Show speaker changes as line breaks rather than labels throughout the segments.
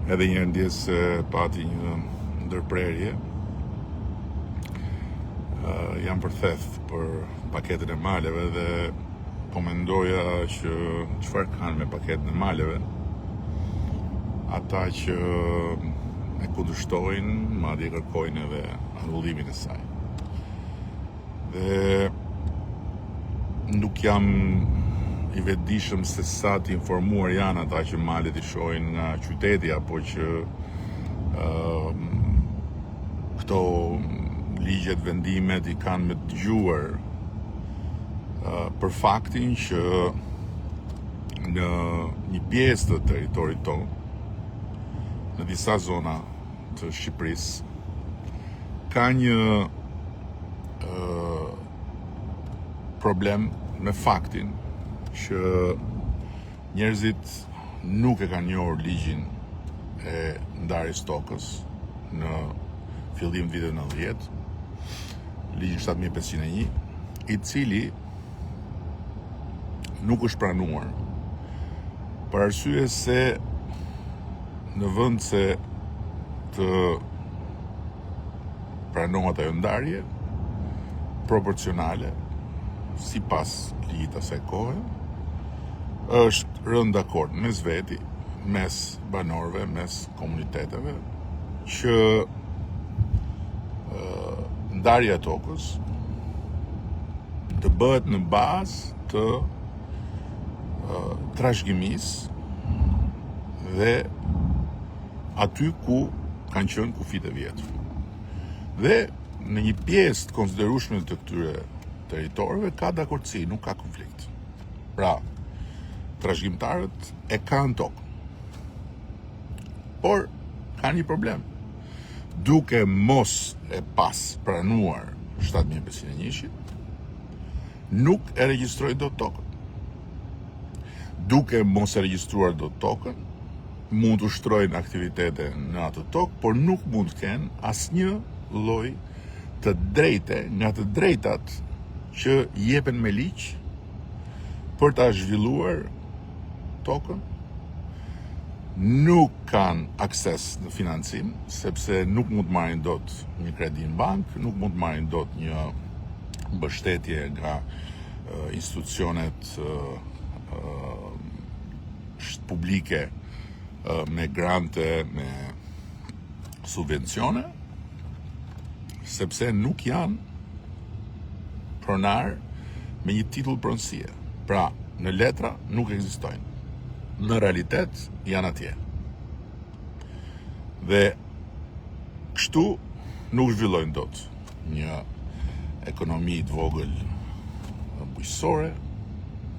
edhe një ndjes se pati një ndërprerje. Jam përtheth për paketën e maleve dhe po mendoja që çfarë kanë me paketën e maleve ata që e kundërshtojnë, madje kërkojnë edhe anullimin e saj. Dhe nuk jam i vetëdijshëm se sa të informuar janë ata që malet i shohin nga qyteti, apo që këto ligjet, vendimet i kanë me dëgjuar për faktin që në një pjesë të territorit tonë, në disa zona të Shqipërisë, ka një problem me faktin që njerëzit nuk e kanë njohur ligjin e ndarjes tokës në fillim të vitit 90, ligjin 7501, i cili nuk është pranuar për arsye se në vend se të pranohet ajo ndarje proporcionale sipas ligjit asaj kohe, është rënë dakord mes veti, mes banorëve, mes komuniteteve, që ndarja e tokës të bëhet në bazë të trashëgimisë dhe aty ku kanë qenë kufit e vjetër. Dhe në një pjesë të konsiderueshme të këtyre territorëve ka dakordsi, nuk ka konflikt. Pra, trashëgimtarët e kanë tokën. Por ka një problem. Duke mos e pas pranuar 7501, nuk e regjistroi dot tokën. Duke mos e regjistruar dot tokën, mund të ushtrojnë aktivitete në atë tokë, por nuk mund të kenë asnjë lloj të drejte nga të drejtat që jepen me ligj për ta zhvilluar tokën. Nuk kanë akses në financim, sepse nuk mund të marrin dot një kredi në bankë, nuk mund të marrin dot një mbështetje nga institucionet publike me grante, me subvencione, sepse nuk janë pronar me një titull pronësie. Pra, në letra nuk ekzistojnë. Në realitet janë atje. Dhe kështu nuk zhvillojnë dot një ekonomi të vogël bujqësore,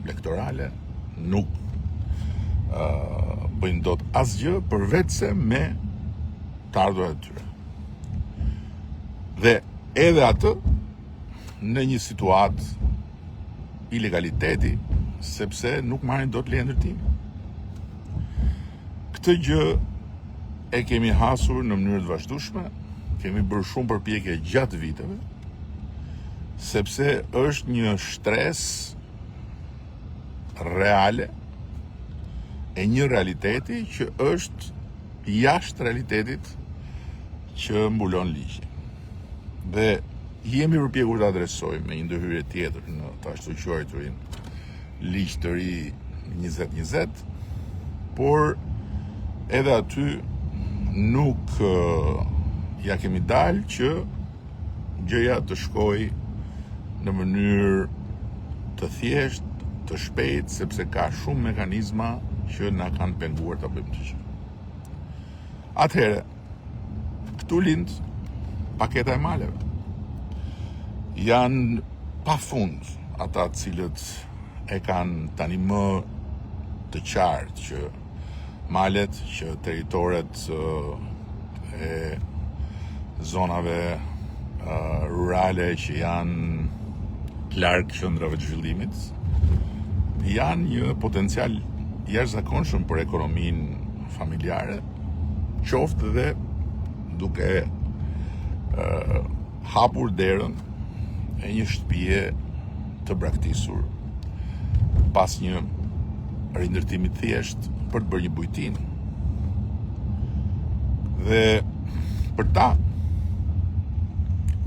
elektorale, nuk bëjnë dot asgjë përveçse me të ardhurat e tyre. Dhe edhe atë në një situatë ilegaliteti, sepse nuk marrin dot leje ndërtimi. Këtë gjë e kemi hasur në mënyrë të vazhdueshme, kemi bërë shumë përpjekje gjatë viteve, sepse është një stres reale e një realiteti që është jashtë realitetit që mbulon ligji. Dhe jemi përpjekur të adresojmë me një ndërhyrje tjetër në të ashtu quajturin ligj të ri 2020, por edhe aty nuk ja kemi dalë që gjëja të shkojë në mënyrë të thjeshtë, të shpejtë, sepse ka shumë mekanizma që na kanë penguar ta bëjmë të gjë. Atëherë, këtu lind paketa e maleve. Janë pafund ata cilët e kanë tani më të qartë që malet, që territoret e zonave rurale që janë larg qendrave të zhvillimit, janë një potencial jashtëzakonshëm për ekonominë familjare, qoftë dhe duke hapur derën e një shtëpie të braktisur pas një rindërtimi thjesht për të bërë një bujtinë. Dhe për ta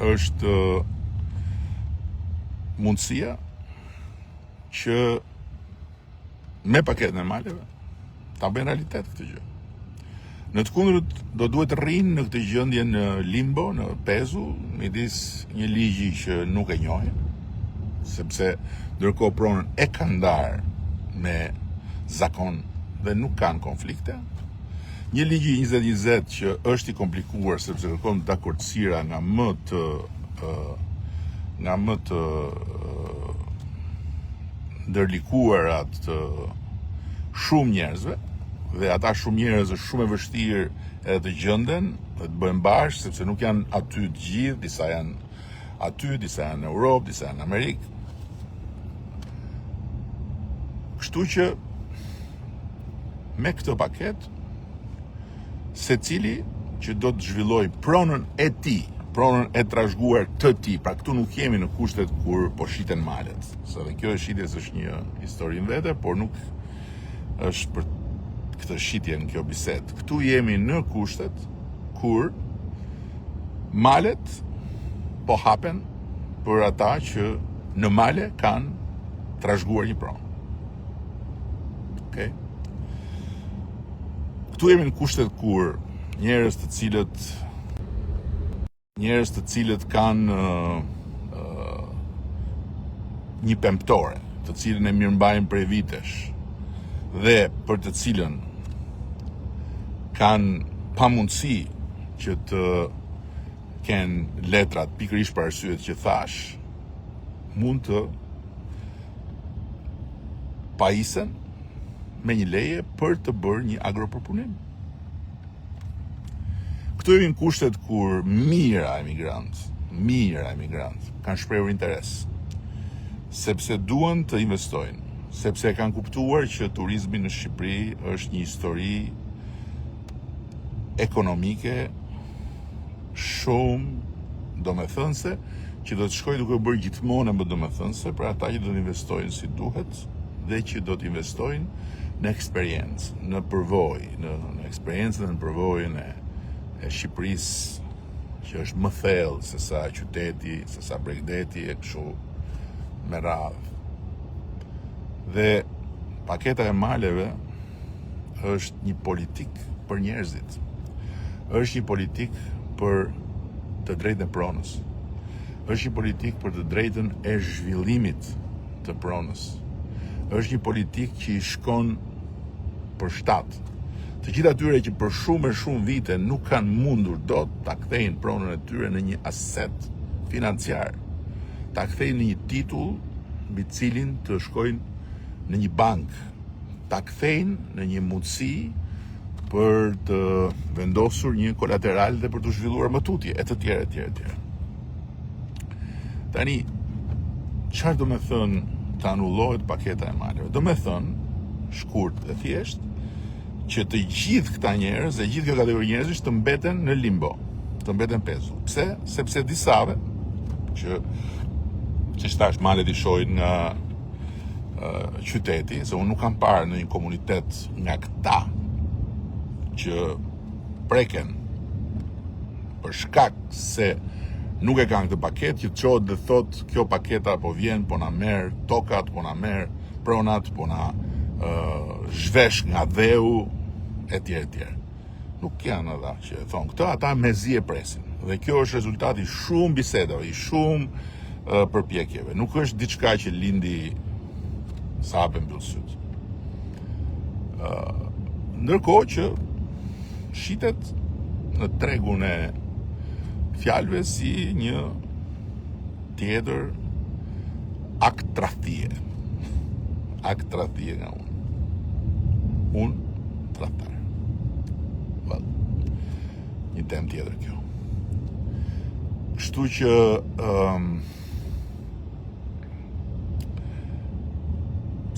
është mundësia që me paketën e maleve ta bëjnë realitet këtë gjë. Në të kundërt do duhet rrinë në këtë gjendje në limbo, në pezu, midis një ligji që nuk e njohin, sepse ndërkohë pronën e kanë ndarë me zakon dhe nuk kanë konflikte. Një ligji 2020 që është i komplikuar sepse kërkon dakordësira nga më të ndërlikuarat të shumë njerëzve, dhe ata shumë njerëz është shumë e vështirë edhe të gjenden dhe të bëjnë bashkë, sepse nuk janë aty të gjithë, disa janë aty, disa janë në Europë, disa janë në Amerikë. Kështu që me këtë paket, secili që do të zhvilloj pronën e tij, pronën e trashëguar të tij, pra këtu nuk jemi në kushtet kur po shiten malet. Se dhe kjo e shitjes është një histori në vete, por nuk është për këtë shitje në kjo bisedë. Këtu jemi në kushtet kur malet po hapen për ata që në male kanë trashëguar një pronë. Okay? Këtu jemi në kushtet kur njerëz të cilët kanë një pemtore, të cilën e mirëmbajnë prej vitesh dhe për të cilën kanë pamundësi që të kenë letrat pikërisht për arsyet që thash, mund të pajisen me një leje për të bërë një agropërpunim. Këtu jemi në kushtet kur mira emigrant kanë shprehur interes, sepse duan të investojnë, sepse kanë kuptuar që turizmi në Shqipëri është një histori ekonomike shumë domethënëse, që do të shkojë duke bërë gjithmonë më domethënëse për ata që do të investojnë si duhet dhe që do të investojnë në eksperiencë, në përvojë, në eksperiencën dhe në përvojën e Shqipërisë, që është më thellë se sa qyteti, se sa Bregdeti e kështu me radhë. Dhe paketa e maleve është një politik për njerëzit. Është një politik për të drejtën e pronës. Është një politik për të drejtën e zhvillimit të pronës. Është një politik që i shkon për shtatë. Të gjithë atyre që për shumë e shumë vite nuk kanë mundur dot ta kthejnë pronën e tyre në një aset financiar, ta kthejnë në një titull mbi cilin të shkojnë në një bank, ta kthejnë në një mundësi për të vendosur një kolateral dhe për të zhvilluar më tutje, e të tjera. Tani, çfarë do me thënë të anullohet paketa e maleve? Do me thënë, shkurt dhe thjesht, që të gjithë këta njerëz, e gjithë kjo kategori njerëzish të mbeten në limbo, të mbeten pezu. Pse? Sepse disave, që thash malet i shojnë nga qyteti, se unë nuk kam parë në një komunitet nga këta që preken për shkak se nuk e kanë këtë paket, që çohet dhe thot kjo paketa po vjen, po na merr tokat, po na merr pronat, po na zhvesh nga dheu, etj. Nuk janë ata që thonë këtë, ata mezi e presin. Dhe kjo është rezultati shumë bisedave, i shumë përpjekjeve. Nuk është diçka që lindi sa hape mbyll syt. Ndërkohë që shitet në tregun e fjalëve si një tjetër akt tradhtie. Akt tradhtie nga unë. Unë tradhtar. Një temë tjetër kjo. Kështu që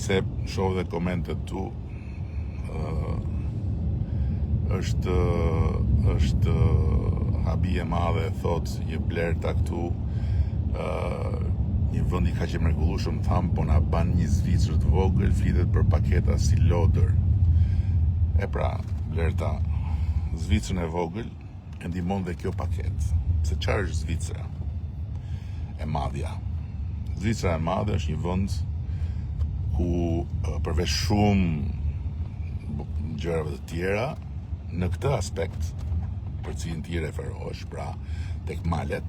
se shoh dhe komentet tu, është habi e madhe, thot një blerta këtu, një vend i kaq i mrekullueshëm, tham po na ban një Zvicër të vogël, flitet për paketa si lodër. E pra, blerta, Zvicrën e vogël e ndihmon dhe kjo paketë. Se çfarë është Zvicra e Madhja? Zvicra e Madhe është një vend ku përveç shumë gjërave të tjera, në këtë aspekt, për cilin ti referohesh, pra tek malet,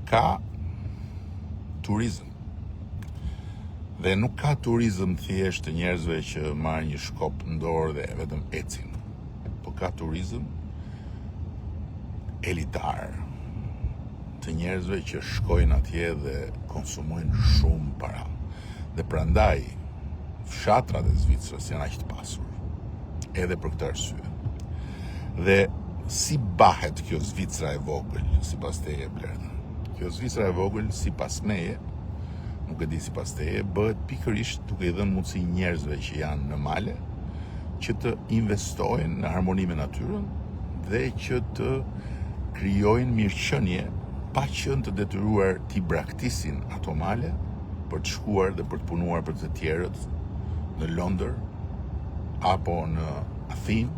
ka turizëm. Dhe nuk ka turizëm thjesht të njerëzve që marrin një shkop në dorë dhe vetëm ecin. Po ka turizëm elitar të njerëzve që shkojnë atje dhe konsumojnë shumë para. Dhe prandaj fshatrat e Zvicrës janë aq të pasur. Edhe për këtë arsye. Dhe si bahet kjo Zvicra e vogël, sipas teje Blerta? Kjo Zvicra e vogël, sipas meje, nuk e di sipas teje, bëhet pikërisht duke i dhënë mundësi njerëzve që janë në male që të investojnë në harmoni me natyrën dhe që të krijojnë mirëqenie pa qenë të detyruar t'i braktisin ato male për të shkuar dhe për të punuar për të tjerët në Londër, apo në Athinë,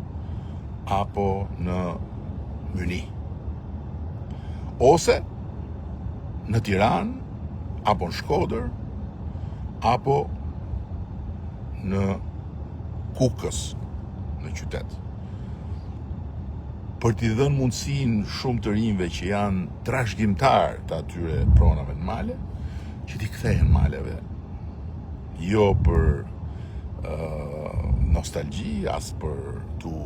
apo në Myni. Ose në Tiranë, apo në Shkodër, apo në Kukës, në qytet. Për t'i dhënë mundësinë shumë të rinjve që janë trashëgimtar të atyre pronave në male, që t'i kthehen maleve. Jo për nostalgji, as për t'u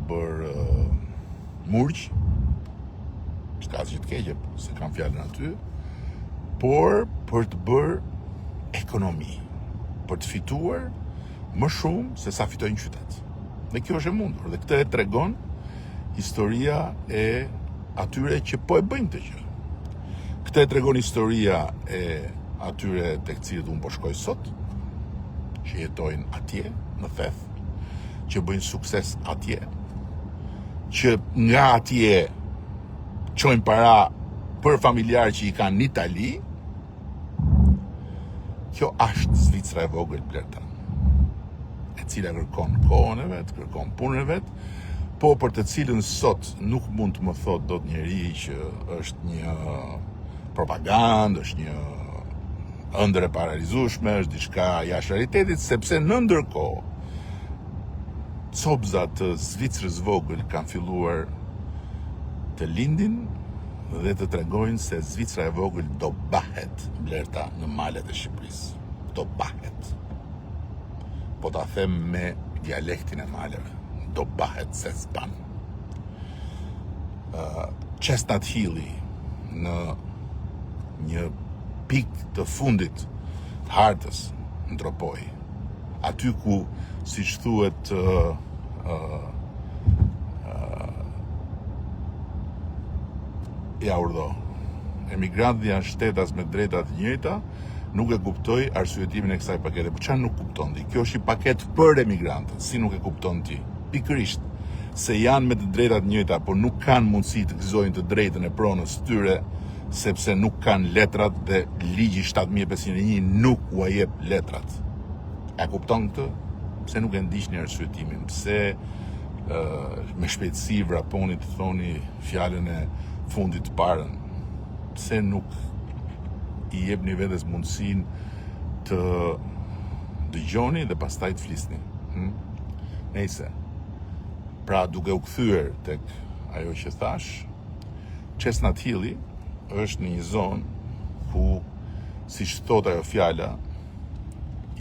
bërë murgj, s'ka asgjë të keqe, se kam fjalën aty, por për të bërë ekonomi, për të fituar më shumë se sa fitojnë në qytet. Dhe kjo është e mundur, dhe këtë e tregon historia e atyre që po e bëjnë këtë gjë. Këtë e tregon historia e atyre tek cilët unë po shkoj sot, që jetojnë atje, në theth, që bëjnë sukses atje, që nga atje çojnë para për familjarë që i kanë në Itali. Kjo është Zvicra e vogël, Blerta, e cila kërkon kohën e vet, kërkon punën e vet, po për të cilën sot nuk mund të më thot dot njeri që është një propagandë, është një ëndër e paralizueshme, është diçka jashtë realitetit, sepse në ndërkohë copzat të Zvicrës vogël kanë filluar të lindin dhe të tregojnë se Zvicra e vogël do bahet, Blerta, në malet e Shqipërisë. Do bahet. Po ta them me dialektin e maleve. Do bahet se s'ban. Chestnut Hilli në një pikë të fundit të hartës në Tropoj. Aty ku, siç thuhet, ja urdhë, emigrantët janë shtetas me drejta të njëjta, nuk e kuptoj arsyetimin e kësaj pakete. Por çfarë nuk kupton ti? Kjo është një paketë për emigrantët. Si nuk e kupton ti? Pikërisht se janë me të drejta të njëjta, por nuk kanë mundësi të gëzojnë të drejtën e pronës së tyre, sepse nuk kanë letrat dhe ligji 7501 nuk ua jep letrat. E kupton këtë? Pse nuk e ndiqni arsyetimin? Pse me shpejtësi vraponi të thoni fjalën e fundit të parën? Pse nuk i jepni vetes mundësinë të dëgjoni dhe pastaj të flisni? Nëse. Pra, duke u kthyer tek ajo që thash, Chestnut Hilli është në një zonë ku, siç thot ajo fjala,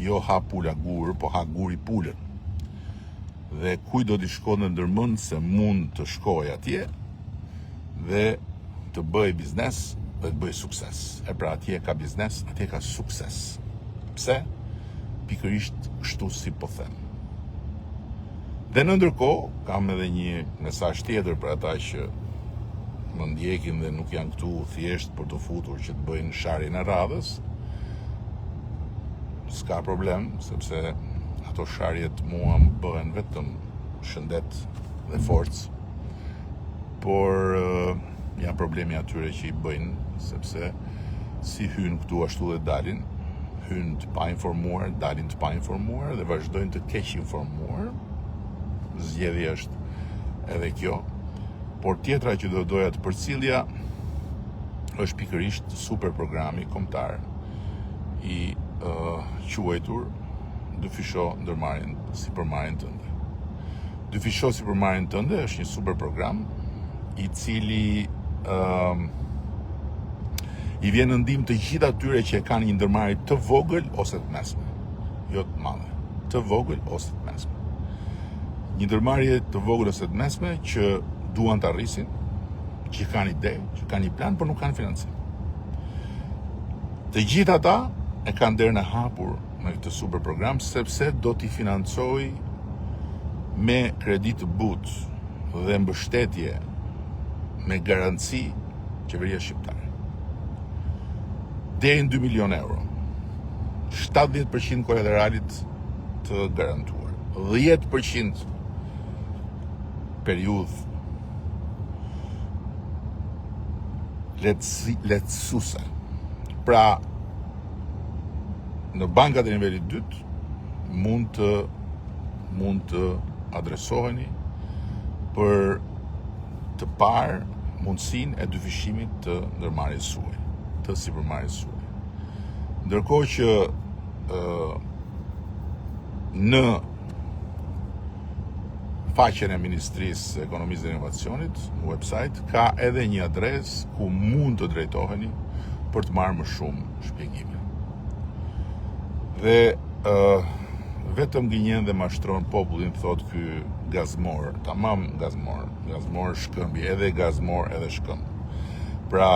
jo ha pula gur, po ha guri pulën. Dhe kujt do t'i shkon në ndërmend se mund të shkojë atje dhe të bëj biznes dhe të bëj sukses. E pra, atje ka biznes, atje ka sukses. Pse? Pikërisht kështu si po them. Dhe në ndërkohë, kam edhe një mesazh tjetër për ata që më ndjekin dhe nuk janë këtu thjesht për të futur që të bëjnë sharjen e radhës. S'ka problem, sepse ato sharjet mua më bëhen vetëm shëndet dhe forcë. Por janë problemi atyre që i bëjnë, sepse si hynë këtu ashtu dhe dalin, hynë të pa informuar, dalin të pa informuar dhe vazhdojnë të keq informuar. Zgjedhja është edhe kjo. Por tjetra që do doja të përcjellja është pikërisht super programi kombëtar i quajtur Dyfisho ndërmarrjen sipërmarrjen tënde. Dyfisho sipërmarrjen tënde është një super program i cili i vjen në ndihmë të gjithë atyre që kanë një ndërmarrje të vogël ose të mesme, jo të madhe, të vogël ose të mesme. Një ndërmarrje të vogël ose të mesme që duan të arrisin, që kanë ide, që kanë një plan, por nuk kanë financim. Të gjithë ata e kanë derën e hapur me këtë super program sepse do t'i financoj me kredi të butë dhe mbështetje me garanci qeveria shqiptare. Deri në 2 milion euro. 70% kolateralit të garantuar. 10% periudhë lehtësuese. Pra, në bankat e nivelit 2 mund të adresoheni për të parë mundësinë e dyfishimit të ndërmarrjes suaj, të sipërmarrjes suaj. Ndërkohë që në faqen e Ministrisë së Ekonomisë dhe Inovacionit, në website, ka edhe një adresë ku mund të drejtoheni për të marrë më shumë shpjegime. Dhe vetëm gënjen dhe mashtron popullin, thot ky gazmor, tamam gazmor shkëmbi, edhe gazmor edhe shkëmb. Pra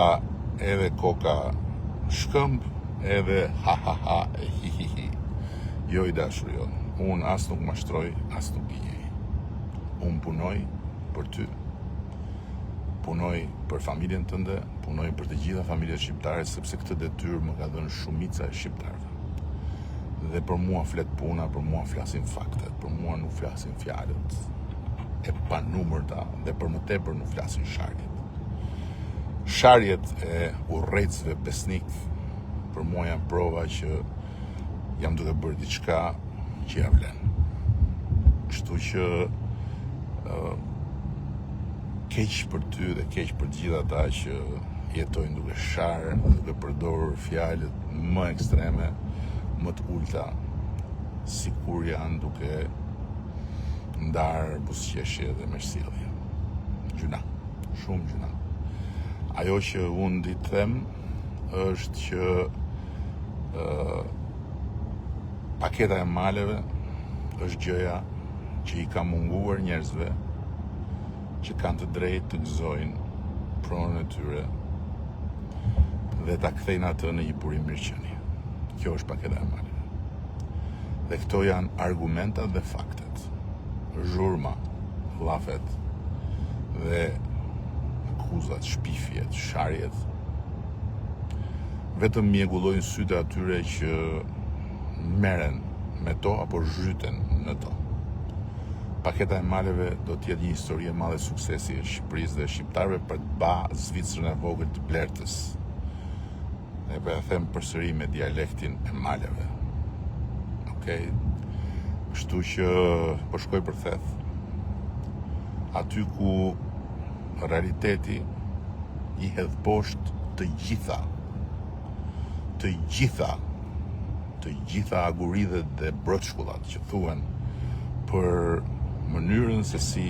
edhe koka shkëmb, edhe ha e hi. Jo i dashur jo. Unë as nuk mashtroj, as nuk gënjej. Unë punoj për ty. Punoj për familjen tënde, punoj për të gjitha familjet shqiptare, sepse këtë detyrë më ka dhënë shumica e shqiptarëve. Dhe për mua flet puna, për mua flasin faktet, për mua nuk flasin fjalët e panumërta dhe për më tepër nuk flasin sharjet. Sharjet e urrejtësve besnik për mua janë prova që jam duke bërë diçka që ja vlen. Kështu që keq për ty dhe keq për gjithë ata që jetojnë duke sharë, duke përdorur fjalët më ekstreme, më të ulta, si kur janë duke ndarë buzëqeshje dhe mirësjellje. Gjuna, shumë gjuna. Ajo që unë di të them është që paketa e maleve është gjëja që i ka munguar njerëzve që kanë të drejtë të gëzojnë pronën e tyre dhe ta kthejnë atë në një burim mirëqenie. Kjo është paketa e maleve. Dhe këto janë argumentat dhe faktet. Zhurma, llafet dhe akuzat, shpifjet, sharjet vetëm mjegullojnë sytë atyre që merren me to apo zhyten në to. Paketa e maleve do të jetë një histori e madhe suksesi e Shqipërisë dhe shqiptarëve për të ba Zvicrën e vogël të blertës. E për e them përsëri me dialektin e maleve. Okej? Kështu që po shkoj për theth. Aty ku realiteti i hedh poshtë të gjitha aguridhet dhe brotshkullat që thuhen për mënyrën se si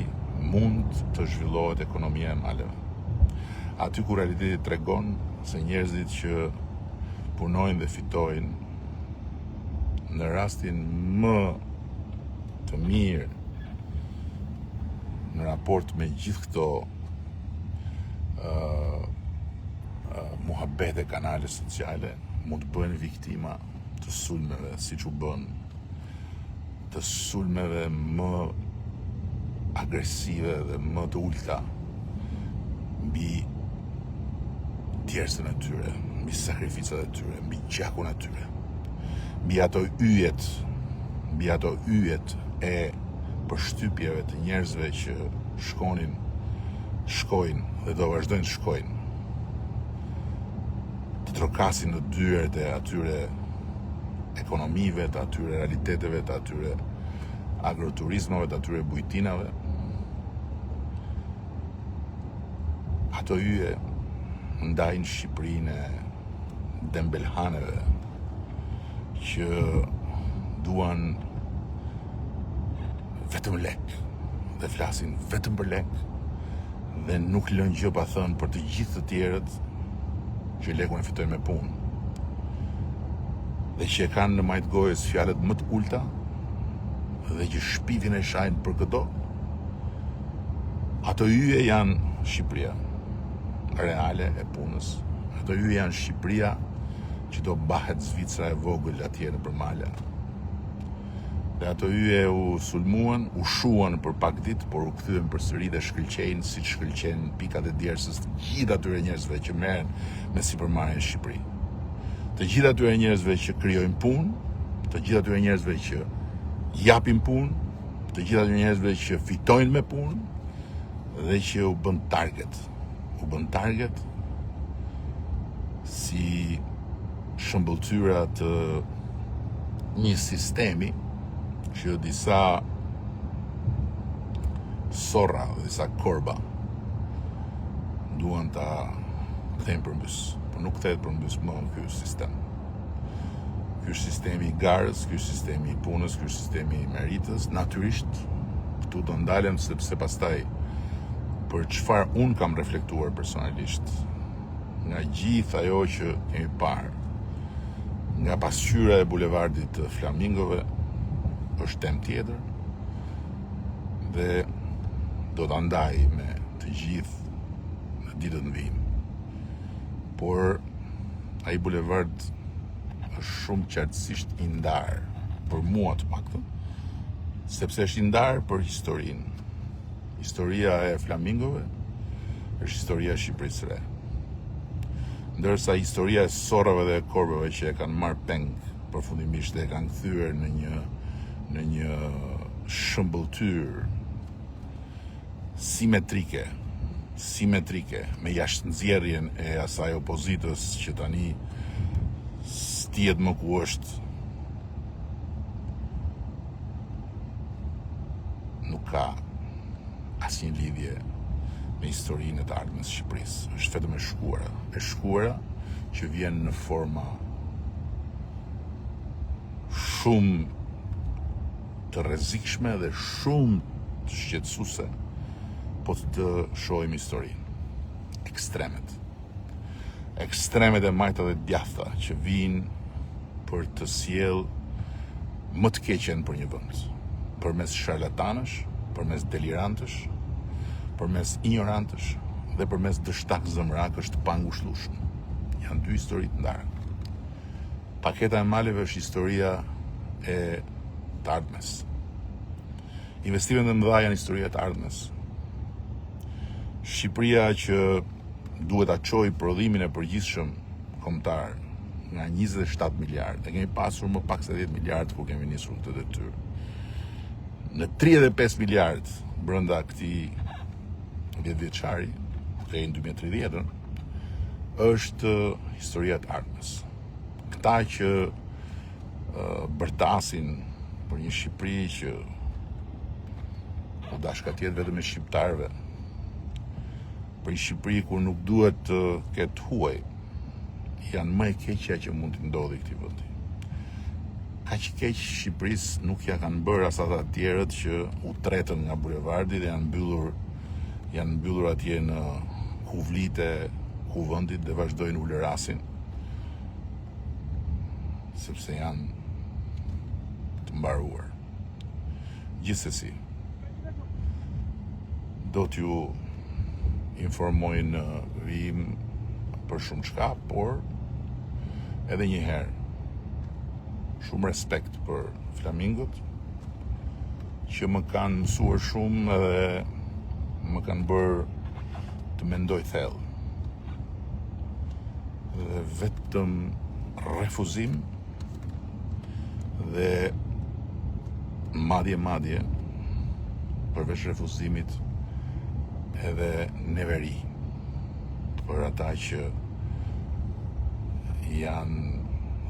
mund të zhvillohet ekonomia e maleve. Aty ku realiteti tregon se njerëzit që punojnë dhe fitojnë në rastin më të mirë në raport me gjithë këto muhabete kanale sociale mund të bëhen viktima të sulmeve, siç u bën të sulmeve më agresive dhe më të ulta mbi djersën e tyre, mbi sakrificat e tyre, mbi gjakun e tyre, mbi ato yjet e përshtypjeve të njerëzve që shkojnë dhe do vazhdojnë të shkojnë, të trokasin në dyert e atyre ekonomive, të atyre realiteteve, të atyre agroturizmave, të atyre bujtinave. Ato hyje ndajnë Shqipërinë e dembelhaneve që duan vetëm lek dhe flasin vetëm për lek dhe nuk lënë gjë pa thënë për të gjithë të tjerët që lekun e fitojnë me punë dhe që e kanë në majtë gojës fjalët më të ulta dhe që shpifin e shajnë për këto. Ato hyje janë Shqipëria reale e punës. Ato hyje janë Shqipëria që do bahet Zvicra e vogël atje në përmala. Dhe ato hyje u sulmuan, u shuan për pak ditë, por u kthyen përsëri dhe shkëlqejnë si shkëlqejnë pikat e djersës të gjithë atyre njerëzve që merren me sipërmarrjen në Shqipëri. Të gjithë atyre njerëzve që krijojnë punë, të gjithë atyre njerëzve që japin punë, të gjithë atyre njerëzve që fitojnë me punë dhe që u bën target. U bën target si shëmbëltyra të një sistemi që disa sorra, disa korba duan ta kthejnë përmbys, por nuk kthehet përmbys më ky sistem. Ky është sistemi i garës, ky është sistemi i punës, ky është sistemi i meritës. Natyrisht këtu do ndalem sepse pastaj për çfarë un kam reflektuar personalisht nga gjithë ajo që kemi parë, nga pasqyra e bulevardit të Flamingove, është temë tjetër dhe do ta ndaj me të gjithë në ditët në vijim. Por ai bulevard është shumë qartësisht i ndarë për mua të paktën, sepse është i ndarë për historinë. Historia e Flamingove është historia e Shqipërisë së re. Ndërsa historia e sorrave dhe e korbeve që e kanë marrë peng përfundimisht dhe e kanë kthyer në një shëmbëltyr simetrike me jashtënxjerrjen e asaj opozitës që tani stihet më ku është, nuk ka asnjë lidhje me historinë e të ardhmës së Shqipërisë. Është vetëm e shkuara që vjen në forma shumë të rrezikshme dhe shumë të shqetësuese, po të shohim historinë. Ekstremet e majta dhe djathta që vinë për të sjellë më të keqen për një vend, përmes sharlatanësh, përmes delirantësh, përmes ignorantësh dhe përmes dështak zëmrakësh të pangushtueshëm. Janë dy histori të ndara. Paketa e maleve është historia e të ardhmes. Investimet e mëdha janë historia e të ardhmes. Shqipëria që duhet ta çojë prodhimin e përgjithshëm kombëtar nga 27 miliardë, ne kemi pasur më pak se 10 miliardë kur kemi nisur këtë detyrë. Në 35 miliardë brenda këtij 10 vjeçari, deri në 2030, është historia e të ardhmes. Këta që bërtasin për një Shqipëri që u dashka tjetë vetëm e shqiptarëve, për një Shqipëri kur nuk duhet të ketë huaj, janë më e keqja që mund të ndodhi këtij vendi. Kaq keq Shqipërisë nuk ja kanë bërë as ata të tjerët që u tretën nga bulevardi dhe janë mbyllur atje në kuvlite kuvendit dhe vazhdojnë ulërasin, sepse janë të mbaruar. Gjithsesi, do t'ju informoj në vijim për shumë çka, por edhe një herë shumë respekt për flamingot që më kanë mësuar shumë edhe më kanë bërë të mendoj thellë. Dhe vetëm refuzim dhe madje përveç refuzimit edhe neveri për ata që janë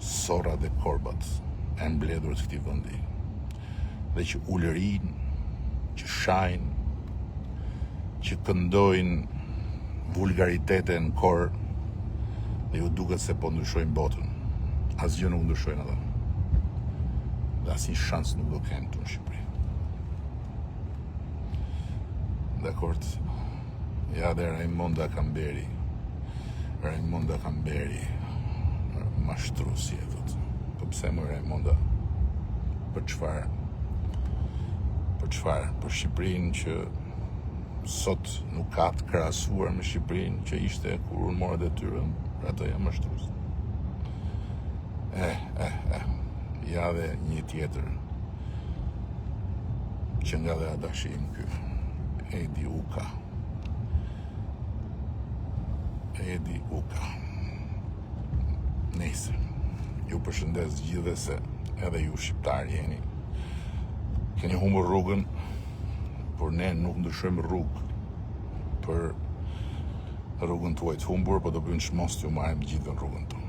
sorra dhe korbat e mbledhur të këtij vendi dhe që ulërin, që shajnë, që këndojnë vulgaritete në kor dhe ju duket se po ndryshojnë botën. Asgjë nuk ndryshojnë ata. Dhe asnjë shans nuk do kenë këtu në Shqipëri. Dakord? Ja dhe Raimonda Kamberi. Raimonda Kamberi. Mashtrusi e thot. Po pse më Raimonda? Për çfarë? Për çfarë? Për Shqipërinë që sot nuk ka të krahasuar me Shqipërinë që ishte kur unë mora detyrën, për ato jam mashtrues. Ja dhe një tjetër që nga dhe adashim ky, Edi Uka. Edi Uka. Nëse ju përshëndes gjithëve se edhe ju shqiptar jeni. Keni humbur rrugën, por ne nuk ndryshojmë rrugë për rrugën tuaj të humbur, po do bëjmë çmos t'ju marrim gjithë në rrugën tonë.